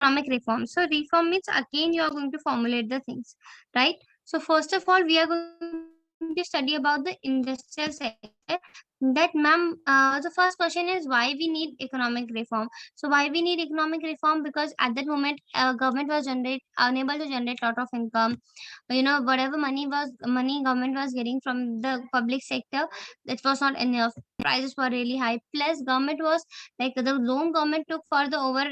economic reform. So reform means again you are going to formulate the things, right? So first of all, we are going to study about the industrial sector. That ma'am, the first question is why we need economic reform. So why we need economic reform? Because at that moment, government was unable to generate lot of income. Whatever money government was getting from the public sector, that was not enough. Prices were really high. Plus, government was like the loan government took for the over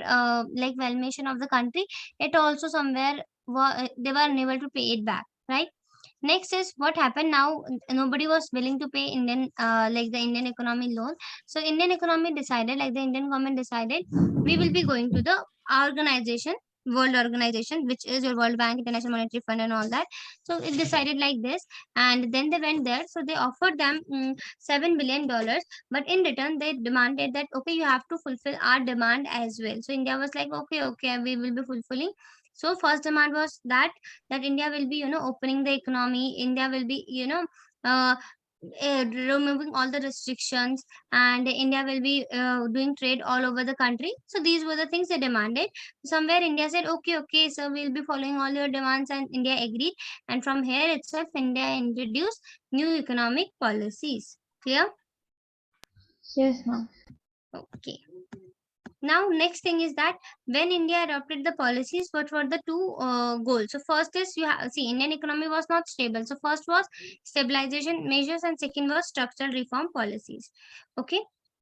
like valuation of the country. It also somewhere they were unable to pay it back, right? Next is what happened now. Nobody was willing to pay Indian like the Indian economy loan. So Indian economy decided, like the Indian government decided, we will be going to the organization, world organization, which is your World Bank, International Monetary Fund, and all that. So it decided like this, and then they went there. So they offered them $7 billion, but in return they demanded that okay, you have to fulfill our demand as well. So India was like, okay, okay, we will be fulfilling. So first demand was that India will be, opening the economy. India will be, uh, removing all the restrictions, and India will be doing trade all over the country. So these were the things they demanded. Somewhere India said, okay, okay, so we'll be following all your demands, and India agreed. And from here itself, India introduced new economic policies. Clear? Yes, ma'am. Okay. Now, next thing is that when India adopted the policies, what were the two goals? So first is you have see Indian economy was not stable. So first was stabilization measures, and second was structural reform policies. Okay.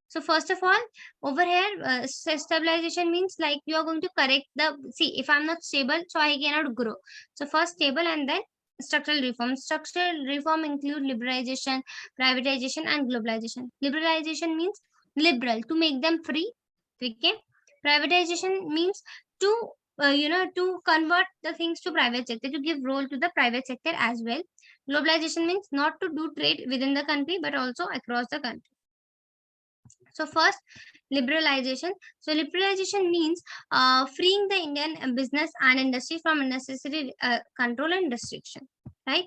So first of all, over here, stabilization means like you are going to correct the see. If I'm not stable, so I cannot grow. So first stable, and then structural reform. Structural reform include liberalization, privatization, and globalization. Liberalization means liberal, to make them free. Okay. Privatization means to to convert the things to private sector, to give role to the private sector as well. Globalization means not to do trade within the country but also across the country. So first, liberalization. So liberalization means freeing the Indian business and industry from unnecessary control and restriction, right?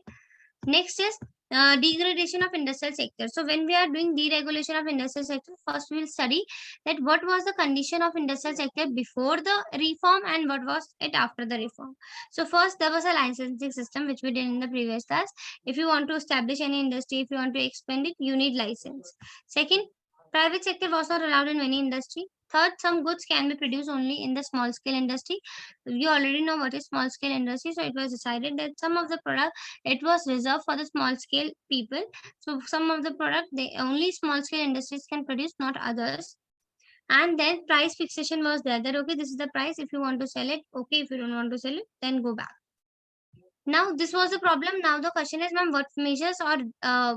Next is degradation of industrial sector. So when we are doing deregulation of industrial sector, first we will study that what was the condition of industrial sector before the reform and what was it after the reform. So first there was a licensing system which we did in the previous class. If you want to establish any industry, if you want to expand it, you need license. Second, private sector was not allowed in many industry. Third, some goods can be produced only in the small scale industry. You already know what is small scale industry, so it was decided that some of the product, it was reserved for the small scale people. So some of the product, they only small scale industries can produce, not others. And then price fixation was there, that okay, this is the price. If you want to sell it, okay. If you don't want to sell it, then go back. Now this was the problem. Now the question is, ma'am, what measures or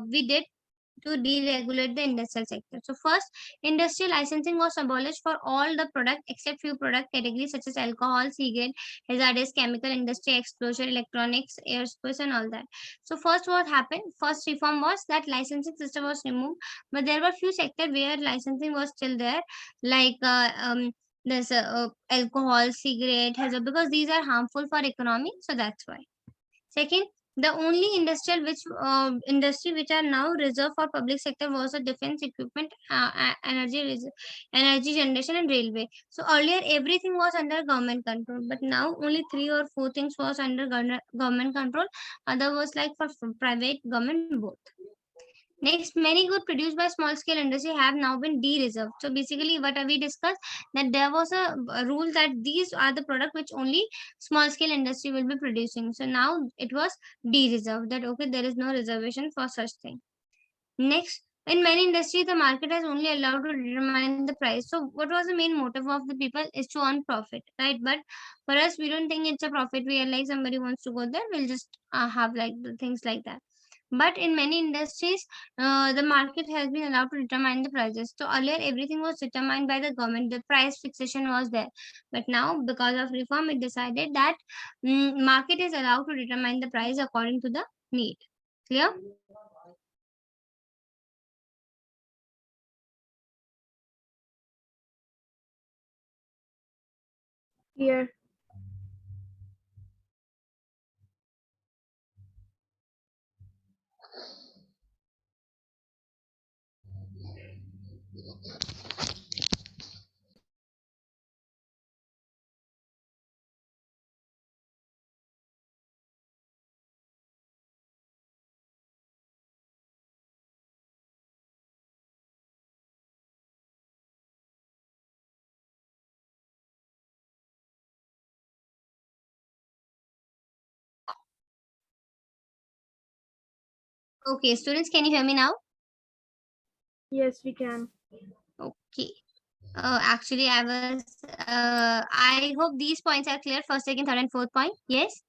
we did to deregulate the industrial sector. So first, industrial licensing was abolished for all the product except few product categories such as alcohol, cigarette, hazardous chemical industry, exposure, electronics, aerospace, and all that. So first, what happened? First reform was that licensing system was removed, but there were few sectors where licensing was still there, like there's alcohol, cigarette, hazard, because these are harmful for economy. So that's why. Second, the only industry which are now reserved for public sector was the defense equipment, energy generation, and railway. So earlier everything was under government control, but now only three or four things was under government control. Other was like for private, government, both. Next, many goods produced by small scale industry have now been de-reserved. So basically, what we discussed, that there was a rule that these are the product which only small scale industry will be producing. So now it was de-reserved. That okay, there is no reservation for such thing. Next, in many industries, the market has only allowed to determine the price. So what was the main motive of the people is to earn profit, right? But for us, we don't think it's a profit. We are like somebody wants to go there, we'll just have like the things like that. But in many industries, the market has been allowed to determine the prices. So earlier, everything was determined by the government. The price fixation was there. But now, because of reform, it decided that market is allowed to determine the price according to the need. Clear? Here. Okay, students, can you hear me now? Yes, we can. Okay. Actually, I hope these points are clear. First, second, third, and fourth point. Yes.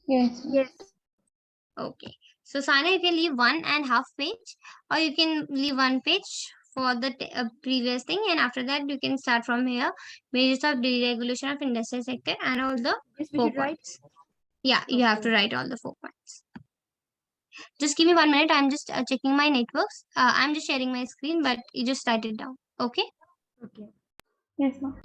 Yes. Yes. Okay. So, Sana, you can leave 1.5 page, or you can leave one page for the previous thing, and after that, you can start from here. Measures of deregulation of industrial sector and all the Yes, we four should write. points. Yeah, you have to Okay. write all the 4 points. Just give me 1 minute. I'm just checking my networks. I'm just sharing my screen, but you just write it down. Okay. Okay. Yes, ma'am.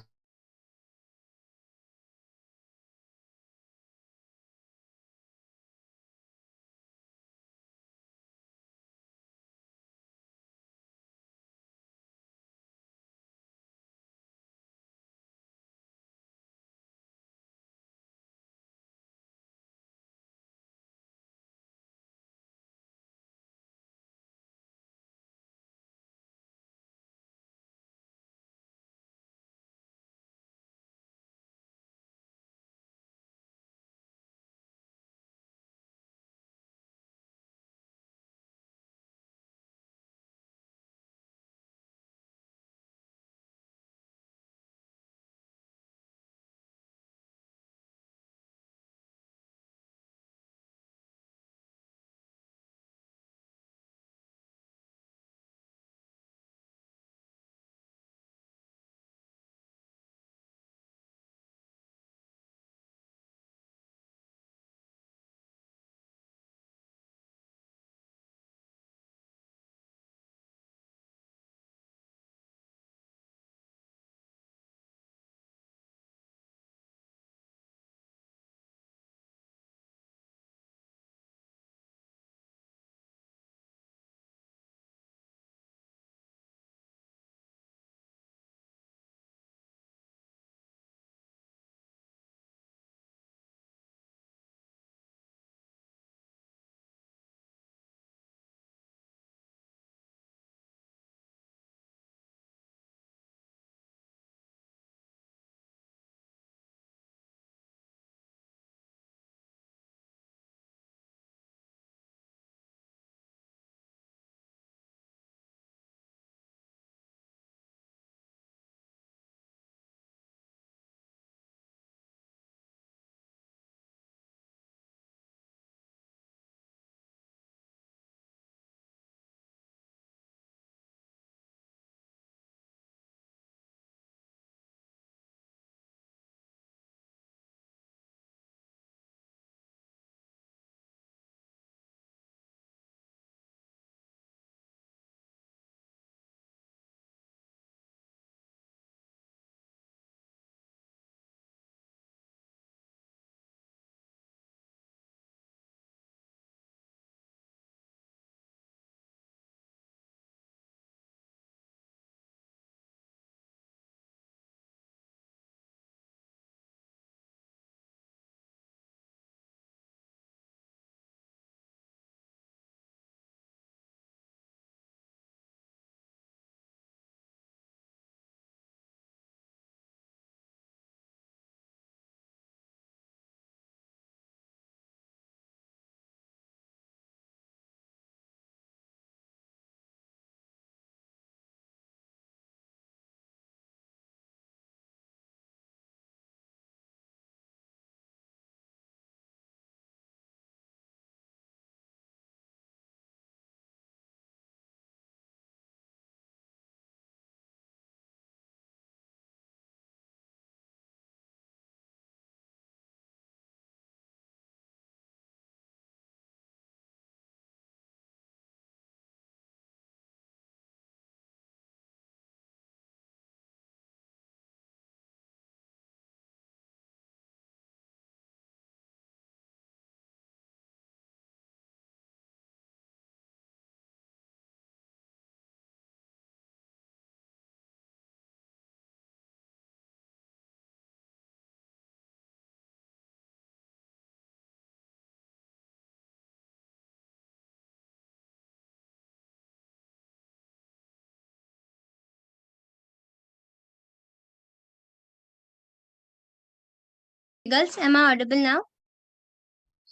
Girls, am I audible now?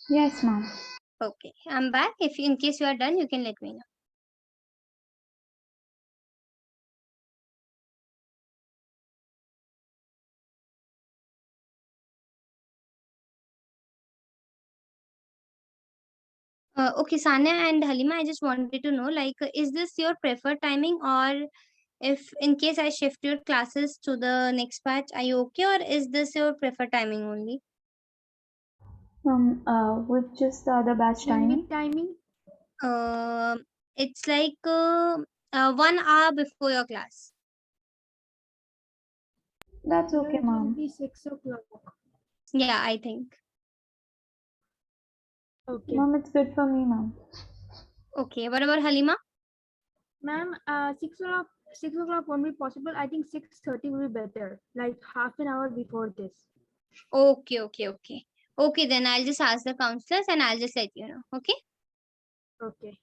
Yes, ma'am. Okay, I'm back. If in case you are done, you can let me know. Okay, Sanya and Halima, I just wanted to know, like, is this your preferred timing, or if in case I shift your classes to the next batch, are you okay, or is this your preferred timing only? Which is the other batch timing? Timing? Uh, it's like 1 hour before your class. That's okay, it will ma'am. Be 6 o'clock. Yeah, I think. Okay. Ma'am, it's good for me, ma'am. Okay, what about Halima? Ma'am, 6 o'clock. 6 o'clock won't be possible. I think 6:30 will be better. Like half an hour before this. Okay, okay, okay. Okay, then I'll just ask the counselors and I'll just let you know. Okay. Okay.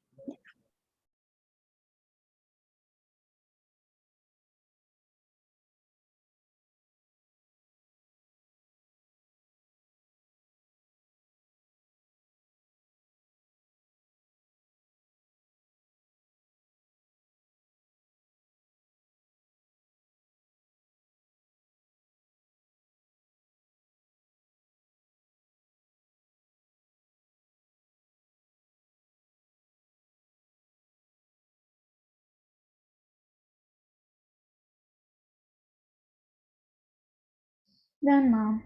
Done, ma'am.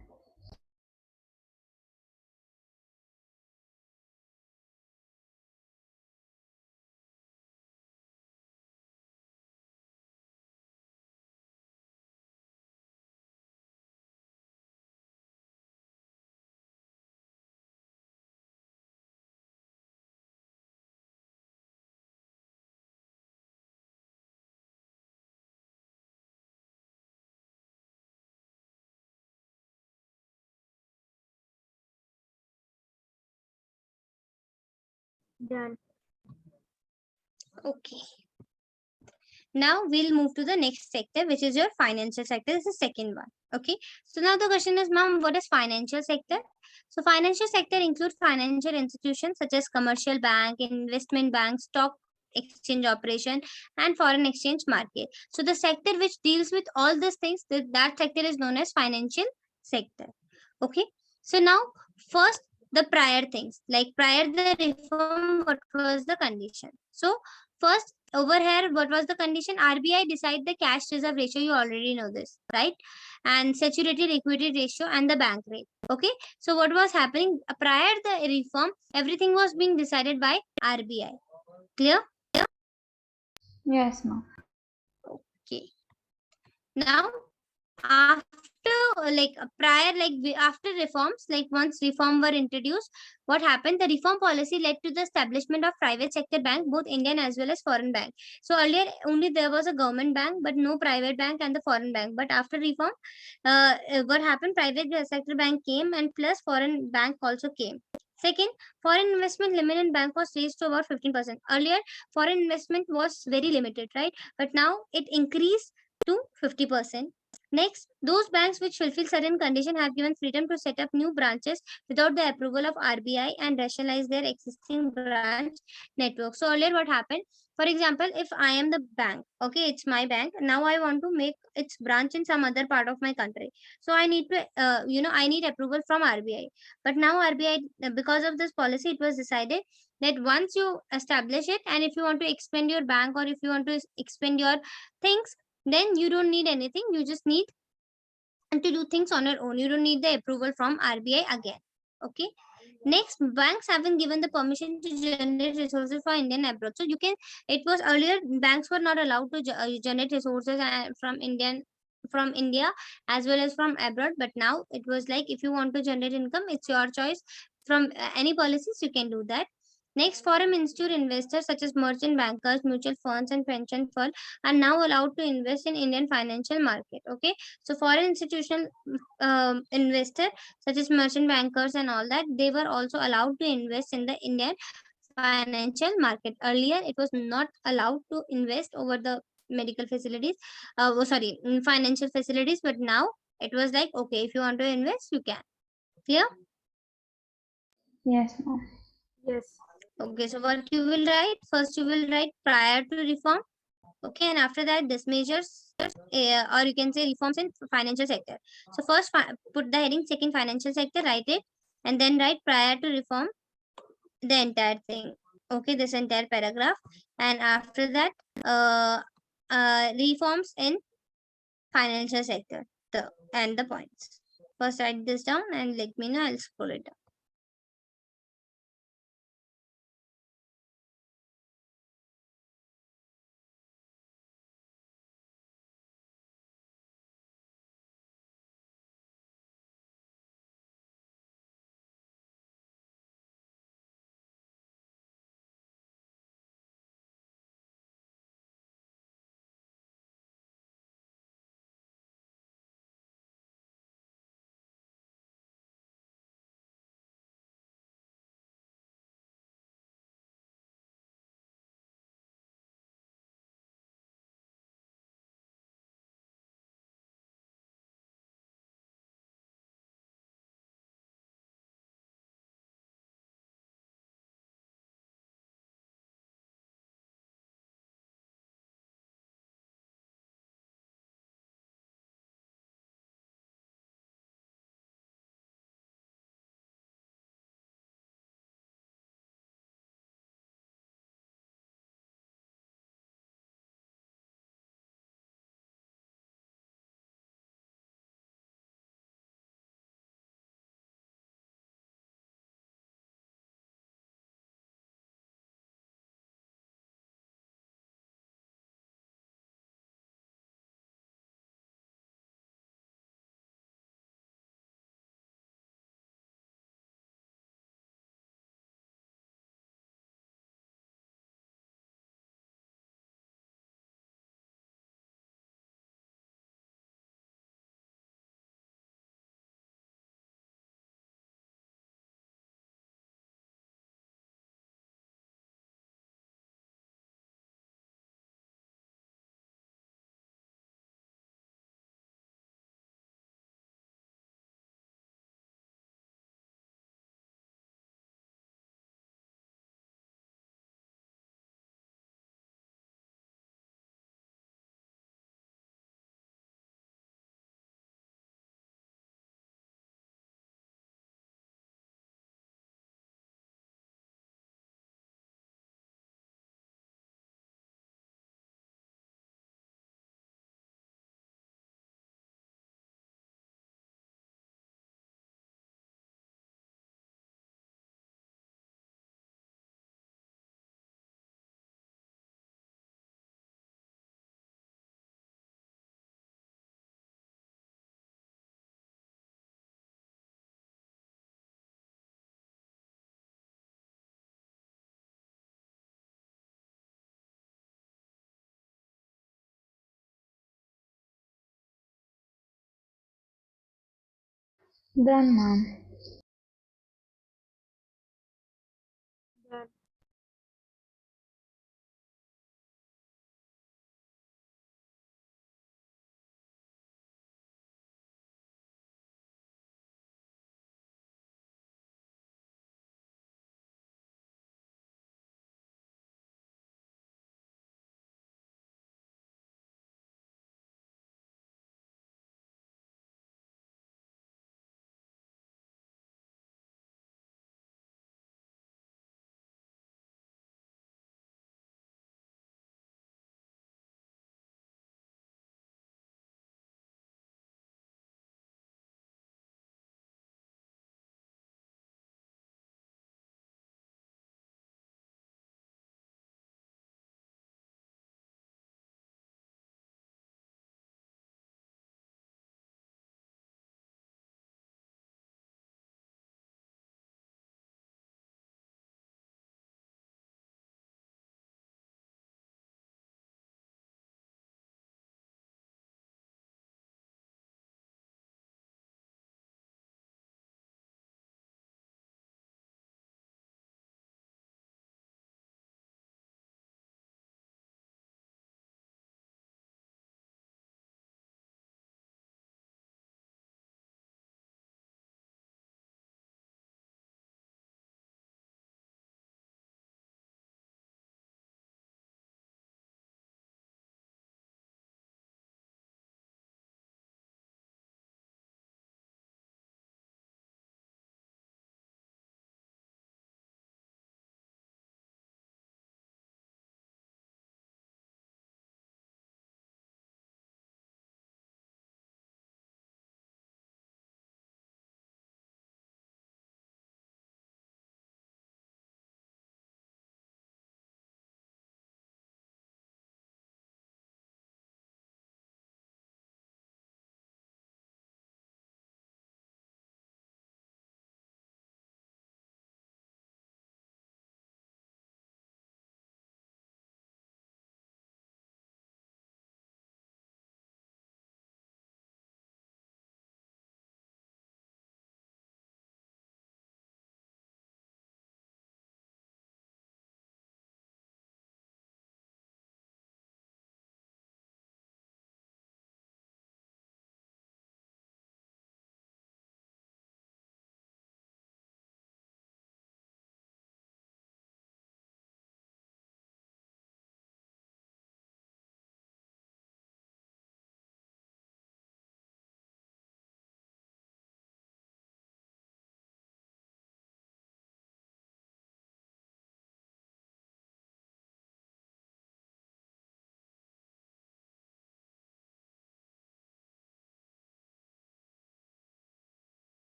Done. Okay. Now we'll move to the next sector, which is your financial sector. This is the second one. Okay. So now the question is, ma'am, what is financial sector? So financial sector includes financial institutions such as commercial bank, investment bank, stock exchange operation, and foreign exchange market. So the sector which deals with all these things, that sector is known as financial sector. Okay. So now first the prior things, like prior the reform, what was the condition? So first over here, what was the condition? RBI decide the cash reserve ratio. You already know this, right? And security liquidity ratio and the bank rate. Okay. So what was happening prior the reform? Everything was being decided by RBI. Clear? Yes, ma'am. Okay. Now after prior after reforms, like once reform were introduced, what happened? The reform policy led to the establishment of private sector bank, both Indian as well as foreign bank. So earlier only there was a government bank but no private bank and the foreign bank. But after reform, what happened? Private sector bank came and plus foreign bank also came. Second, foreign investment limit in bank was raised to about 15%. Earlier foreign investment was very limited, right? But now it increased to 50%. Next, those banks which fulfill certain conditions have given freedom to set up new branches without the approval of RBI and rationalize their existing branch network. So earlier what happened? For example, if I am the bank, okay, it's my bank. Now I want to make its branch in some other part of my country. So I need to, I need approval from RBI. But now RBI, because of this policy, it was decided that once you establish it, and if you want to expand your bank or if you want to expand your things, then you don't need anything. You just need to do things on your own. You don't need the approval from RBI again. Okay. Next, banks haven't given the permission to generate resources for Indian abroad. So you can. It was earlier banks were not allowed to generate resources from India as well as from abroad. But now it was like, if you want to generate income, it's your choice. From any policies, you can do that. Next, foreign institute investors such as merchant bankers, mutual funds, and pension funds are now allowed to invest in Indian financial market. Okay, so foreign institutional investor such as merchant bankers and all that, they were also allowed to invest in the Indian financial market. Earlier it was not allowed to invest over the medical facilities, financial facilities, but now it was like, okay, if you want to invest, you can. Clear? Yes, ma'am. Yes. Okay, so what you will write? First, you will write prior to reform. Okay, and after that, this measures, or you can say reforms in financial sector. So first, put the heading check in financial sector, write it, and then write prior to reform the entire thing. Okay, this entire paragraph, and after that, uh, reforms in financial sector. And the points. First, write this down and let me know. I'll scroll it down. Done, ma'am. That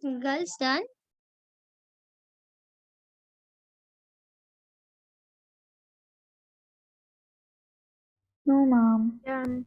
Girls done. No, ma'am. Done.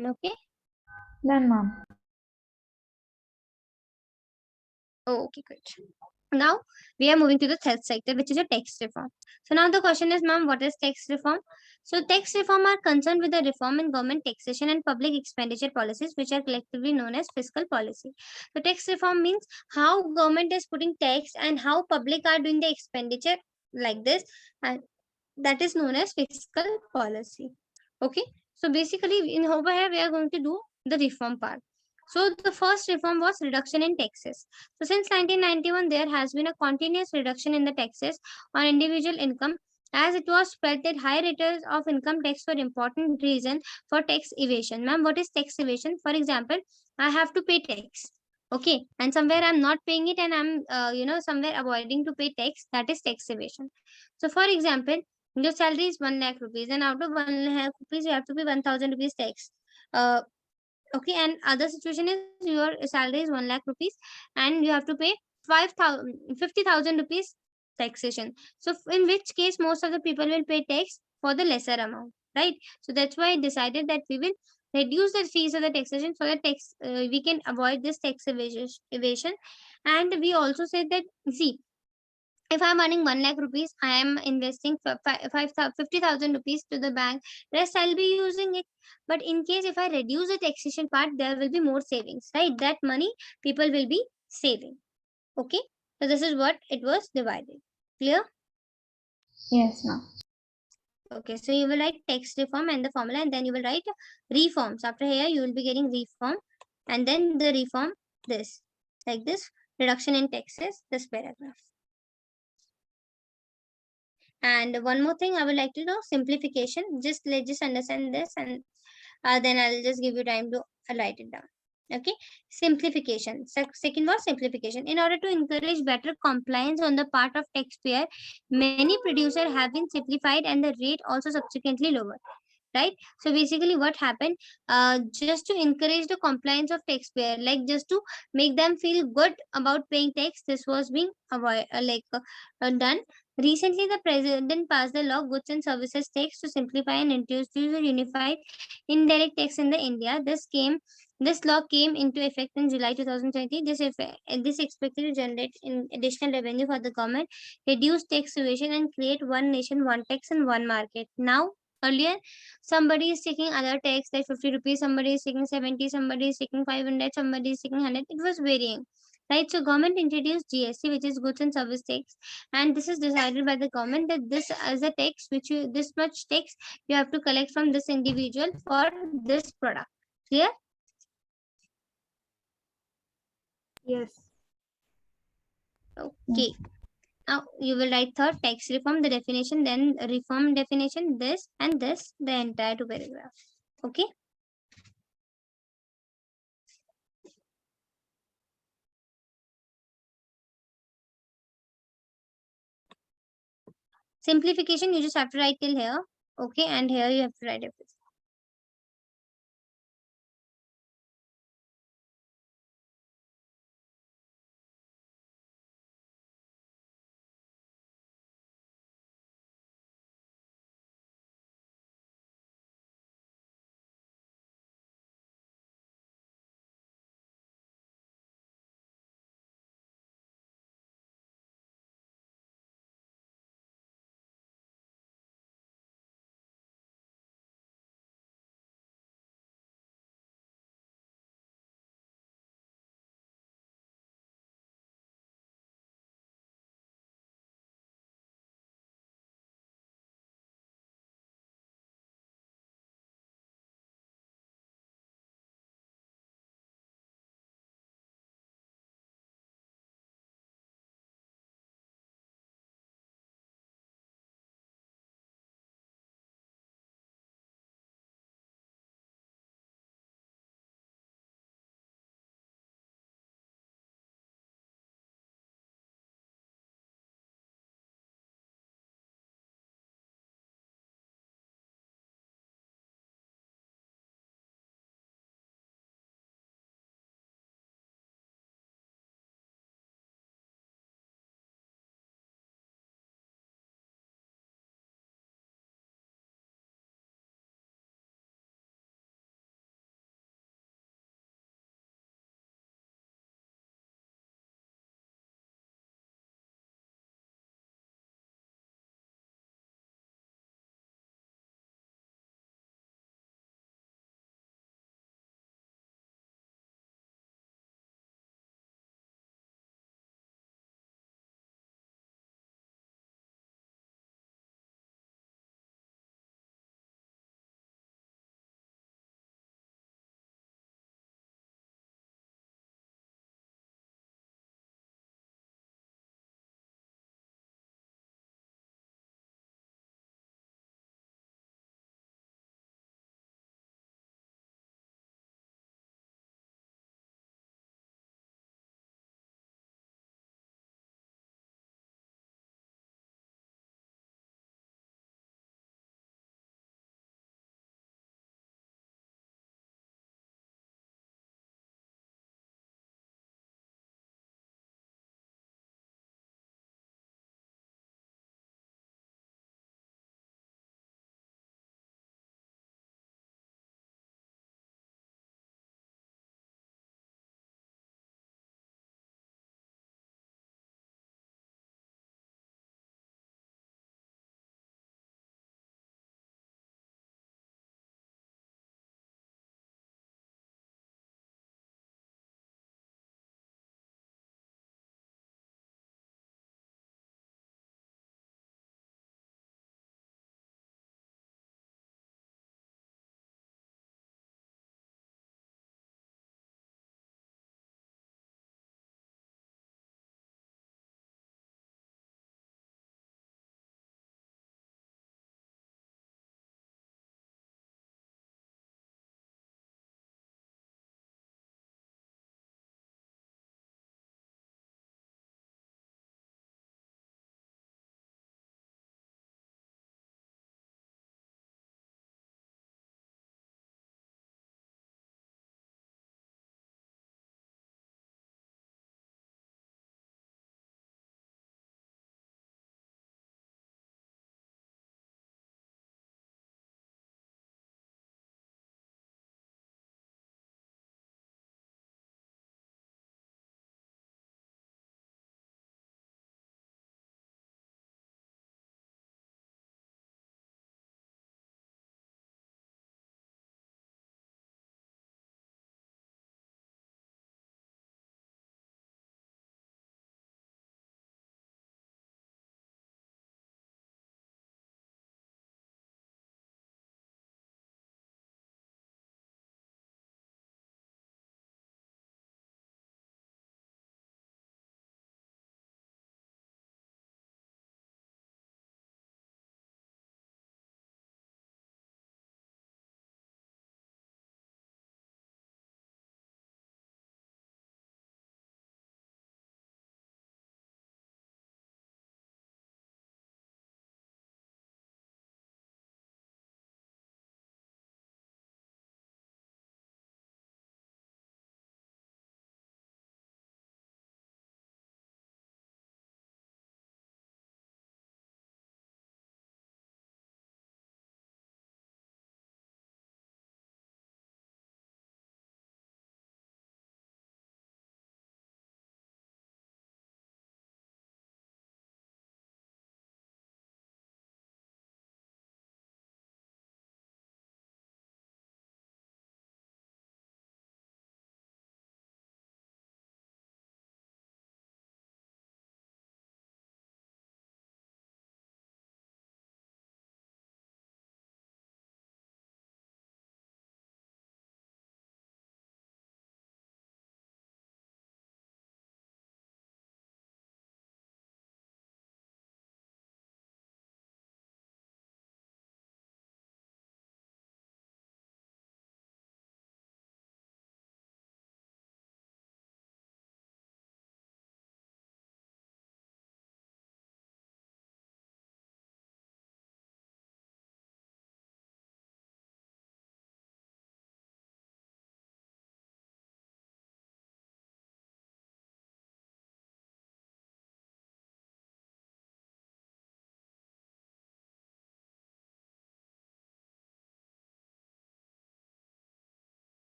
Okay. Done, ma'am. Oh, okay, good. Now we are moving to the third sector, which is a tax reform. So now the question is, ma'am, what is tax reform? So tax reform are concerned with the reform in government taxation and public expenditure policies, which are collectively known as fiscal policy. So tax reform means how government is putting tax and how public are doing the expenditure like this, and that is known as fiscal policy. Okay, so basically in over here we are going to do the reform part. So the first reform was reduction in taxes. So since 1991 there has been a continuous reduction in the taxes on individual income, as it was felt that high rates of income tax were important reason for tax evasion. Ma'am, what is tax evasion? For example, I have to pay tax, okay, and somewhere I'm not paying it, and I'm somewhere avoiding to pay tax, that is tax evasion. So for example, your salary is 1 lakh rupees, and out of 1 lakh rupees, you have to pay 1000 rupees tax. Uh, okay, and other situation is your salary is 1 lakh rupees, and you have to pay 5,000 50,000 rupees taxation. So in which case, most of the people will pay tax for the lesser amount, right? So that's why I decided that we will reduce the fees of the taxation so that we can avoid this tax evasion. And we also said that, see, if I'm earning 1 lakh rupees, I am investing 50,000 rupees to the bank. Rest I'll be using it. But in case if I reduce the taxation part, there will be more savings, right? That money people will be saving. Okay. So this is what it was divided. Clear? Yes, ma'am. Okay. So you will write tax reform and the formula, and then you will write reforms. After here, you will be getting reform, and then the reform this, like this, reduction in taxes, this paragraph. And one more thing I would like to know, simplification. Let's just understand this, and then I'll just give you time to write it down. Okay, simplification. Second was simplification. In order to encourage better compliance on the part of taxpayer, many producers have been simplified and the rate also subsequently lowered, right? So basically what happened, just to encourage the compliance of taxpayer, like just to make them feel good about paying tax, this was being done. Recently the president passed the law goods and services tax to simplify and introduce a unified indirect tax in the India. This law came into effect in July 2020. This expected to generate in additional revenue for the government, reduce tax evasion, and create one nation, one tax, and one market. Now, earlier, somebody is taking other tax like 50 rupees, somebody is taking 70, somebody is taking 500, somebody is taking 100. It was varying. Right, so government introduced GST, which is goods and service tax, and this is decided by the government that this as a tax which you this much tax you have to collect from this individual for this product. Clear? Yes. Okay. Now you will write third, tax reform, the definition, then reform definition, this and this, the entire two paragraphs. Okay. Simplification, you just have to write till here. Okay, and here you have to write everything.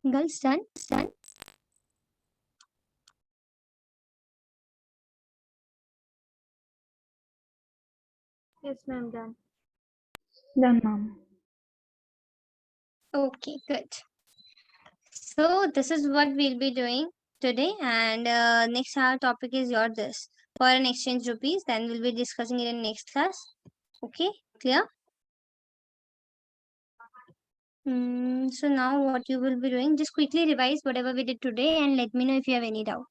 Girls done? Yes, ma'am, done. Done, ma'am. Okay, good. So this is what we'll be doing today, and next our topic is your this foreign exchange rupees. Then we'll be discussing it in next class. Okay, clear? So now what you will be doing, just quickly revise whatever we did today and let me know if you have any doubt.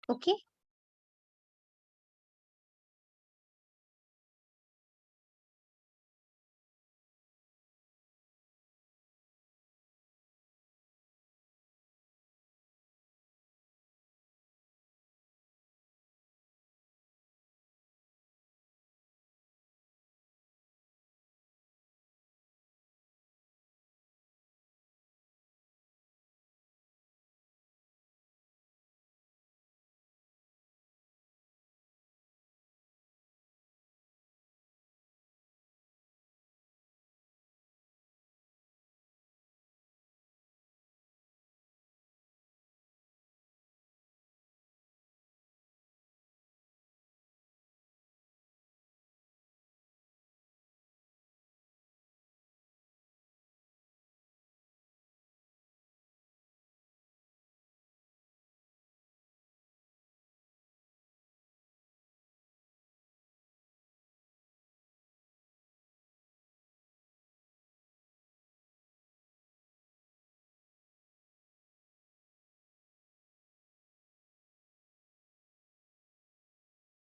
Okay.